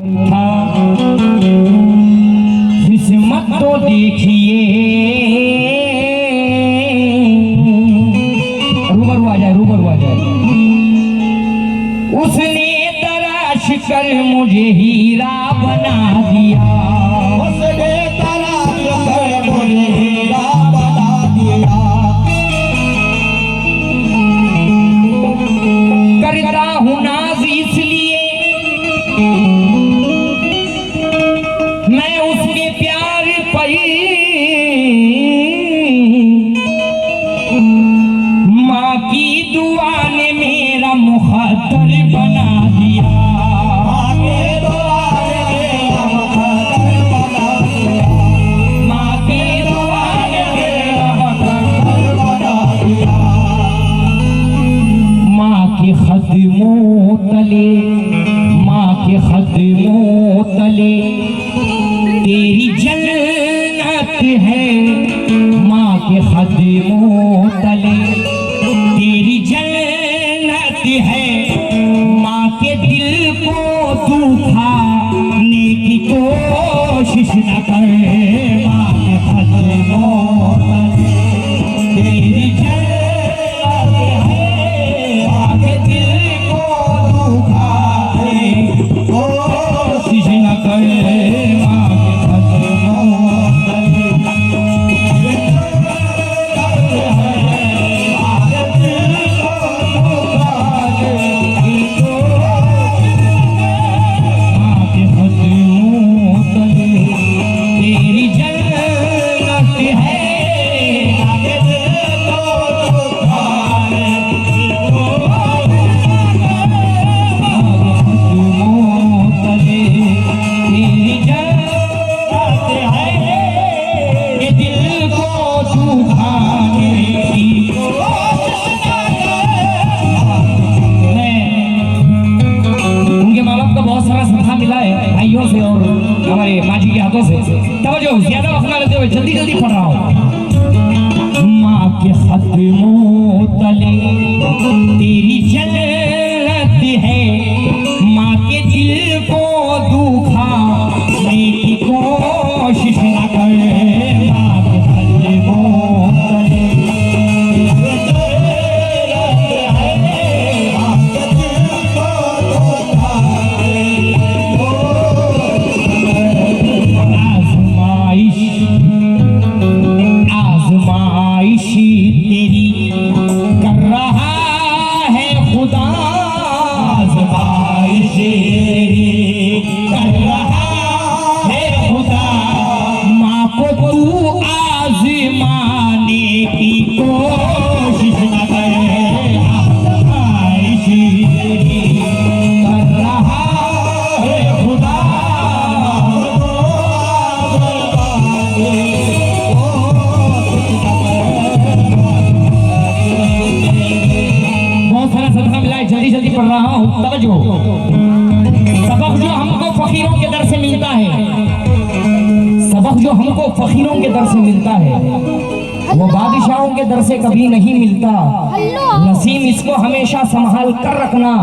था किस्मत तो देखिए, रूबरू आ जाए, रूबरू आ जाए। उसने तराश कर मुझे हीरा बना दिया, उसने तराश कर मुझे हीरा बना दिया। करता हूँ नाज इसलिए मैं उसके प्यार पर, माँ की दुआ ने मेरा मुखद्दर बना दिया, माँ की दुआ ने मेरा मुखद्दर बना दिया, माँ की दुआ ने मेरा मुखद्दर बना दिया। माँ के खदमों तले, माँ के खदमों तले तेरी जन्नत है, माँ के खदमों तले तेरी जन्नत है। माँ के दिल को दुखाने की कोशिश न कर, माँ के खदमों तले तेरी जन्नत है, माँ के दिल को दुखाने की कोशिश न कर, माँ के खदमों तले भाइयों से और हमारे माजी के हाथों से। तवज्जो ज्यादा वक्त ना लेते हुए जल्दी जल्दी पढ़ रहा हूँ। माँ के खदमों तले तेरी जन्नत है, माँ के दिल को दुखाने की कोशिश न कर, माँ के खदमों तले आजमाइशी तेरी कर रहा है खुदा, आजमाइशी तेरी कर रहा है खुदा। माँ को तू आजमाने की कोशिश न कर, आजमाइशी तेरी कर रहा है खुदा। जल्दी जल्दी पढ़ रहा हूँ, तवज्जो। सबक जो हमको फकीरों के दर से मिलता है, सबक जो हमको फकीरों के दर से मिलता है, वो बादशाहों के दर से कभी नहीं मिलता। नसीम इसको हमेशा संभाल कर रखना,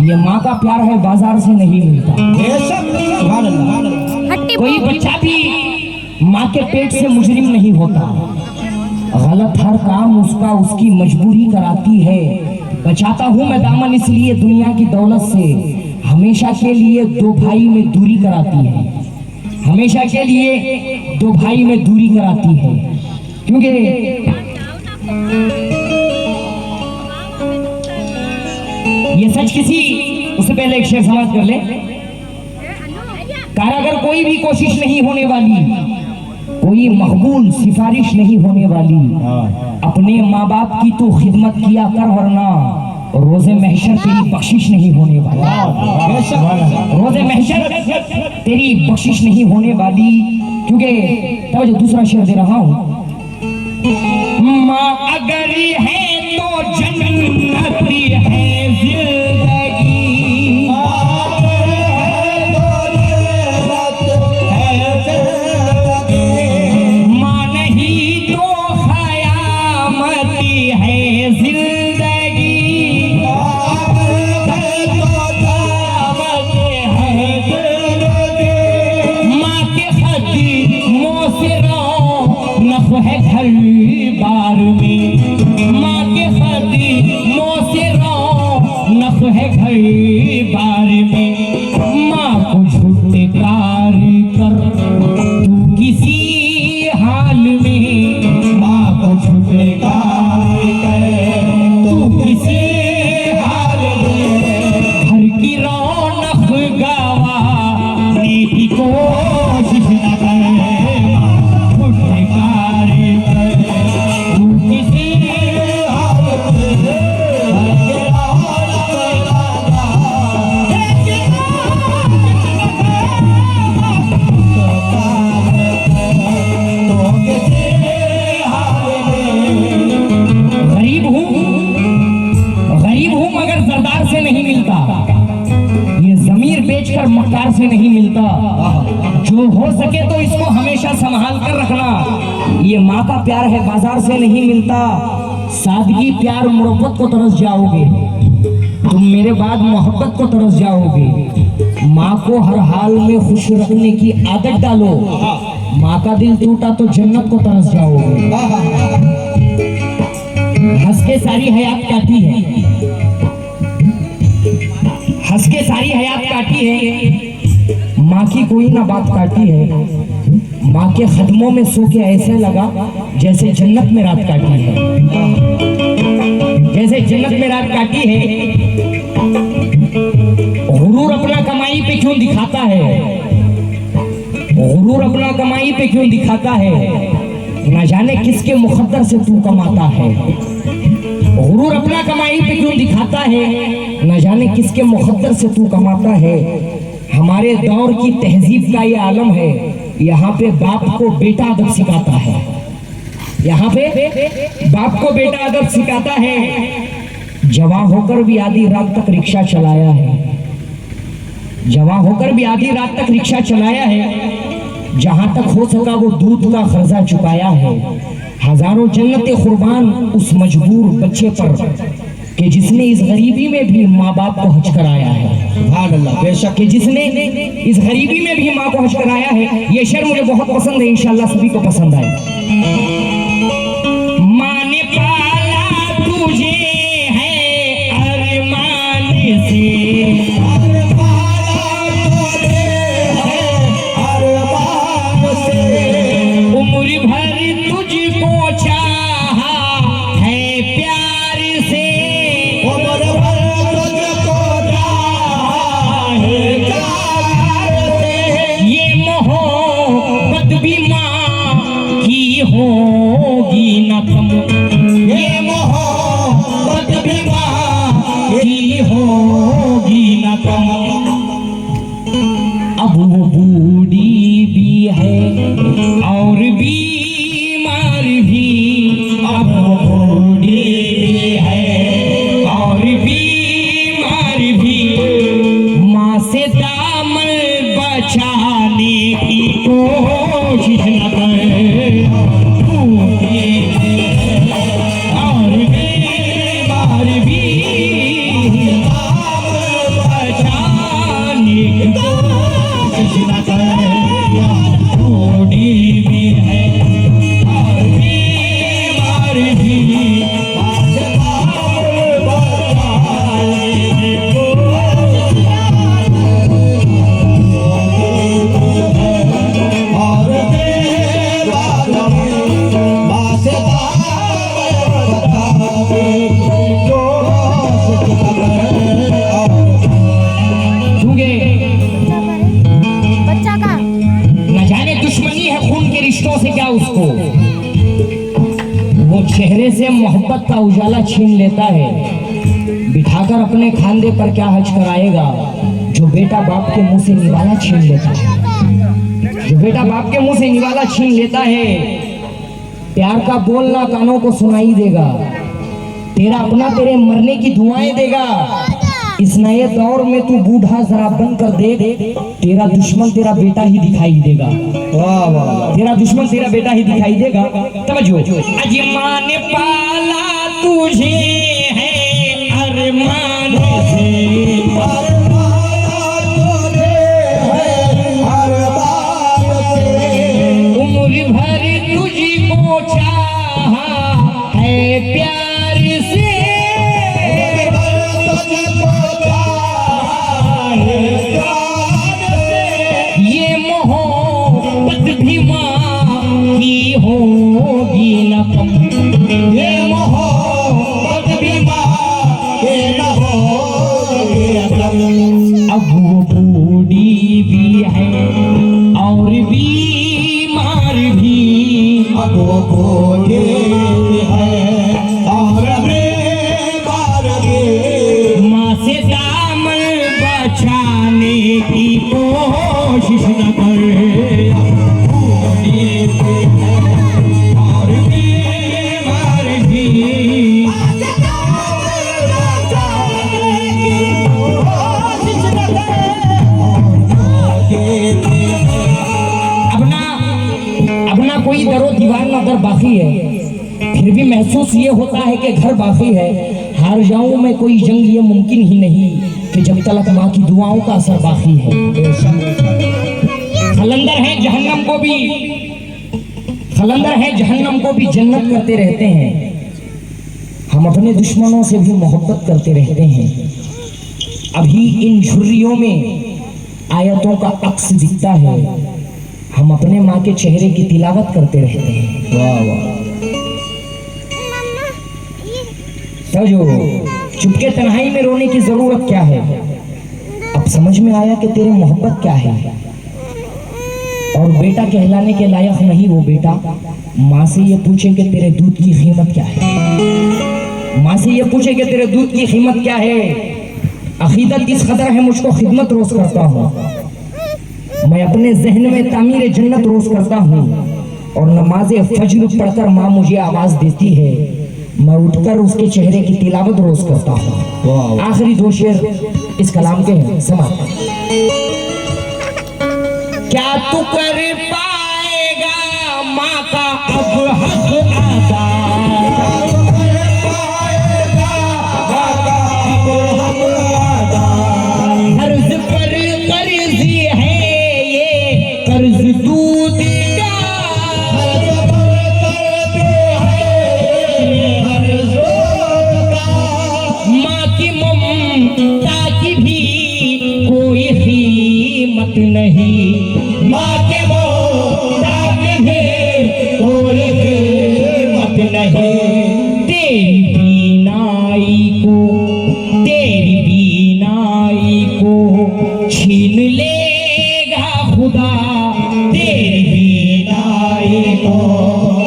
ये माँ का प्यार है, बाजार से नहीं मिलता। कोई बच्चा भी माँ के पेट से मुजरिम नहीं होता, गलत हर काम उसका उसकी मजबूरी कराती है। बचाता हूँ मैं दामन इसलिए दुनिया की दौलत से, हमेशा के लिए दो भाई में दूरी कराती है, हमेशा के लिए दो भाई में दूरी कराती है। क्योंकि ये सच किसी, उससे पहले एक शेर समाप्त कर ले। कारागर कोई भी कोशिश नहीं होने वाली, कोई मकबूल सिफारिश नहीं होने वाली, अपने माँ बाप की तो खिदमत किया कर, वरना रोजे महशर तेरी बख्शिश नहीं होने वाली, रोजे महशर तेरी बख्शिश नहीं होने वाली। क्योंकि तब जो दूसरा शेर दे रहा हूँ, माँ अगर है तो जन्नत है जिंदगी, माँ नहीं तो खयामत है जिंदगी। मिलता। जो हो सके तो इसको हमेशा संभाल कर रखना। ये माँ का प्यार है, बाजार से नहीं मिलता। सादगी, प्यार, मोहब्बत को तरस जाओगे तुम, मेरे बाद मोहब्बत को तरस जाओगे। माँ को हर हाल में खुश रखने की आदत डालो। माँ का दिल टूटा तो जन्नत को तरस जाओगे। हंस के सारी हयात काटी है, हंस के सारी हयात काटी है। माँ की कोई ना बात काटी है। माँ के कदमों में सो के ऐसे लगा जैसे जन्नत में रात काटी है, जैसे जन्नत में रात काटी है। गुरूर अपना कमाई पे क्यों दिखाता है, गुरूर अपना कमाई पे क्यों दिखाता है। न जाने किसके मुकद्दर से तू कमाता है। गुरूर अपना कमाई पे क्यों दिखाता है, न जाने किसके मुकद्दर से तू कमाता है। हमारे दौर की तहजीब का ये आलम है। यहाँ पे बाप को बेटा अदब सिखाता है, यहाँ पे बाप को बेटा अदब सिखाता है। जवान होकर भी आधी रात तक रिक्शा चलाया है, जवान होकर भी आधी रात तक रिक्शा चलाया है। जहां तक हो सका वो दूध का खर्चा चुकाया है। हजारों जन्नतें कुर्बान उस मजबूर बच्चे पर कि जिसने इस गरीबी में भी माँ बाप को हज कराया है। सुभान अल्लाह, बेशक कि जिसने इस गरीबी में भी माँ को हज कराया है। ये शेर मुझे बहुत पसंद है, इंशाल्लाह सभी को पसंद आए। माँ ने पाला तुझे है अरमान से, उम्र भर तुझको चाहा है प्यार से, उम्र भर तुझको चाहा है प्यार से। ये मोहब्बत भी माँ की होगी न कम, ये मोहब्बत भी माँ की होगी न कम। अब वो बूढ़ी भी है और बीमार भी, अब वो बूढ़ी भी है और बीमार भी। माँ से दामन बचाने की कोशिश न करे, बूढ़ी भी है और बीमार भी। दामन बचाने की कोशिश न करे, बूढ़ी भी है और बीमार भी। और क्योंकि बच्चा का न जाने दुश्मनी है खून के रिश्तों से क्या उसको, वो चेहरे से मोहब्बत का उजाला छीन लेता है। बिठाकर अपने खांधे पर क्या हज कराएगा जो बेटा बाप के मुंह से निवाला छीन लेता है, जो बेटा बाप के मुंह से निवाला छीन लेता है। प्यार का बोलना कानों को सुनाई देगा, तेरा अपना तेरे मरने की दुआएं देगा। इस नए दौर में तू बूढ़ा जरा बन कर देख, तेरा दुश्मन तेरा बेटा ही दिखाई देगा। वाह वाह, तेरा दुश्मन तेरा बेटा ही दिखाई देगा। समझो, अजी माँ ने पाला तुझे है अरमान से, उम्र भर तुझको चाहा है प्यार से, ये मोहब्बत भी माँ की होगी न कम, ये मोहब्बत भी माँ के न होगी न कम। अब वो बूढ़ी भी है और बीमार भी, अब वो बूढ़ी है और बीमार भी। माँ से दामन बचाने की कोशिश न करे, बूढ़ी भी है और बीमार भी। के कोई दरो दीवार ना दर बाकी है, फिर भी महसूस ये होता है कि घर बाकी है। हार जाऊं मैं कोई जंग ये मुमकिन ही नहीं कि जब तक माँ की दुआओं का असर बाकी है। खलंदर है जहन्नम को भी, खलंदर है जहन्नम को भी जन्नत करते रहते हैं। हम अपने दुश्मनों से भी मोहब्बत करते रहते हैं। अभी इन झुर्रियों में आयतों का अक्स दिखता है, हम अपने माँ के चेहरे की तिलावत करते रहते हैं। वाह वाह। समझो, चुपके तन्हाई में रोने की जरूरत क्या है? अब समझ में आया कि तेरे मोहब्बत क्या है। और बेटा कहलाने के लायक नहीं वो बेटा, माँ से ये पूछे कि तेरे दूध की कीमत क्या है। माँ से ये पूछे कि तेरे दूध की कीमत क्या है। अकीदत इस कदर है मुझको खिदमत रोज करता हूँ, मैं अपने जहन में तामीर जन्नत रोज करता हूँ। और नमाज फज्र पढ़कर माँ मुझे आवाज देती है, मैं उठकर उसके चेहरे की तिलावत रोज करता हूँ। आखिरी दो शेर इस कलाम के हैं, समाप्त। क्या तू कर पाएगा माँ का अब हक अदा, कर्ज पर कर्ज है ये कर्ज दूध का, माँ की ममता की भी कोई कीमत नहीं, माँ के ममता की भी कोई कीमत नहीं। तेरी बीनाई को छीन लेगा खुदा, तेरी बीनाई को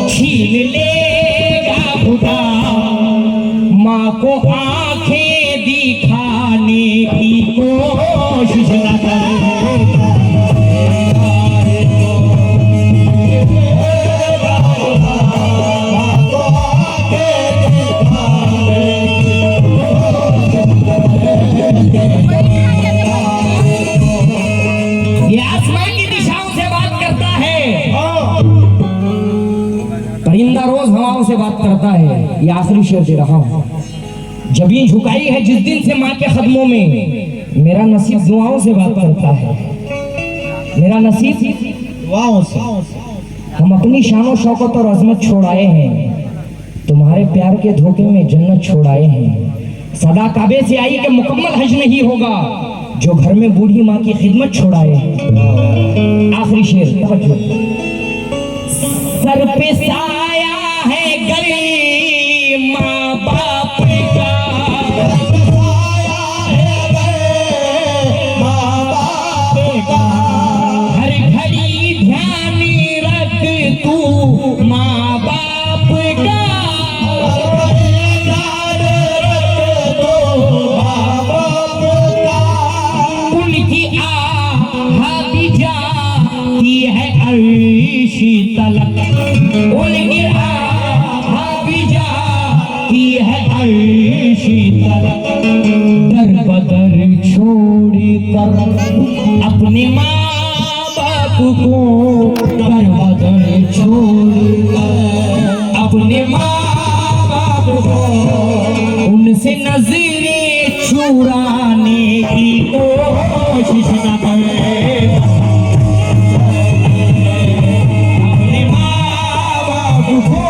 छीन लेगा खुदा। माँ को आंखें दिखाने की कोशिश न कर, ये आसमान की दिशाओं से बात करता है, परिंदा रोज हवाओं से बात करता है। ये आखिरी शेर दे रहा हूं। जबीन झुकाई है जिस दिन से माँ के कदमों में, मेरा नसीब दुआओं से बात करता है। मेरा नसीब दुआओं से। हम अपनी शानो शौकत और अजमत छोड़ आए हैं, तुम्हारे प्यार के धोखे में जन्नत छोड़ आए हैं। सदा काबे से आई कि मुकम्मल हज नहीं होगा जो घर में बूढ़ी माँ की खिदमत छोड़ आए। आखिरी शेर, तवज्जो। सर पे साया है गरीब माँ बाप का, हर घड़ी ध्यान रख तू माँ बाप का, उनकी आह भी जाती है अर्शी तलक, उनकी आह भी जाती है अर्शी तलक। दर बदर छोड़ कर अपने माँ बाप को, दर बदर छोड़ कर अपने माँ बाप को, उनसे नजरें चुराने की कोशिश न करे। अपने माँ बाप को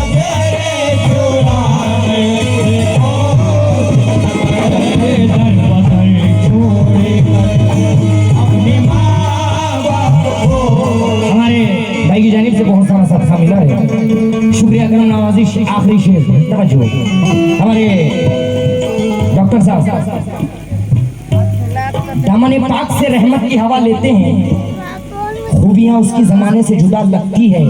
नजरें चुराने की कोशिश न करे। दर बदर छोड़ कर अपने माँ बाप को। हमारे भाई की जानिब से बहुत सारा सदका मिला है, शुक्रिया करम नवाजिश। आखिरी शेर, तवज्जो। हमारे डॉक्टर साहब दामन पाक से रहमत की हवा लेते हैं, खूबियां उसकी जमाने से जुदा लगती है।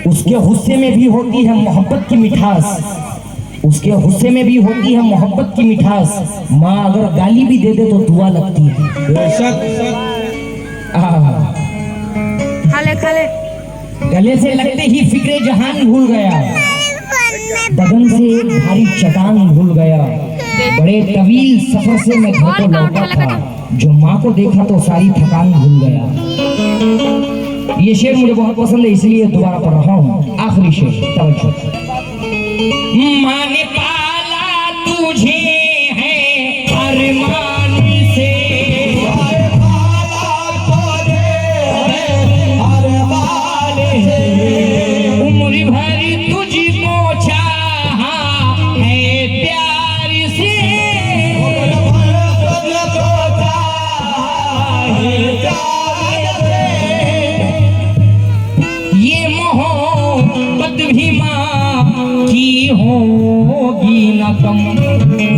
उसके गुस्से में भी होती है मोहब्बत की मिठास, उसके गुस्से में भी होती है मोहब्बत की मिठास। माँ अगर गाली भी दे दे तो दुआ लगती है। बेशक गले से लगते ही फिक्रे जहान भूल गया, बदन से एक भारी चट्टान भूल गया। बड़े तवील सफर से मैं घर को लौटा था, जो माँ को देखा तो सारी थकान भूल गया। ये शेर मुझे बहुत पसंद है इसलिए दोबारा पढ़ रहा हूँ। आखिरी शेर तवज्जो। माँ ने पाला तुझे है अरमान से, उम्र भर तुझको चाहा है प्यार से, ये मोहब्बत भी माँ की होगी न कम,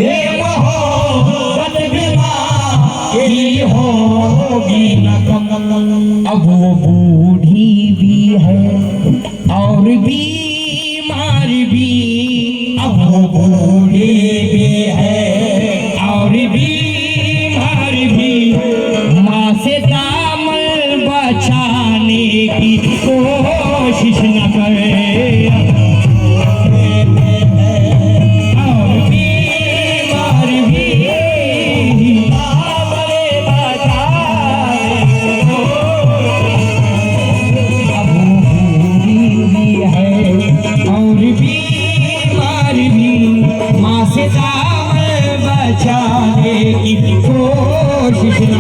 ये मोहब्बत भी माँ की होगी न कम। अब वो बूढ़ी भी है और बीमार भी, अब वो बूढ़ी भी है और बीमार भी, माँ से दामन बचाने की कोशिश न करे, और बीमार भी अब वो बूढ़ी भी है और बीमार भी, माँ से दामन बचाने की कोशिश न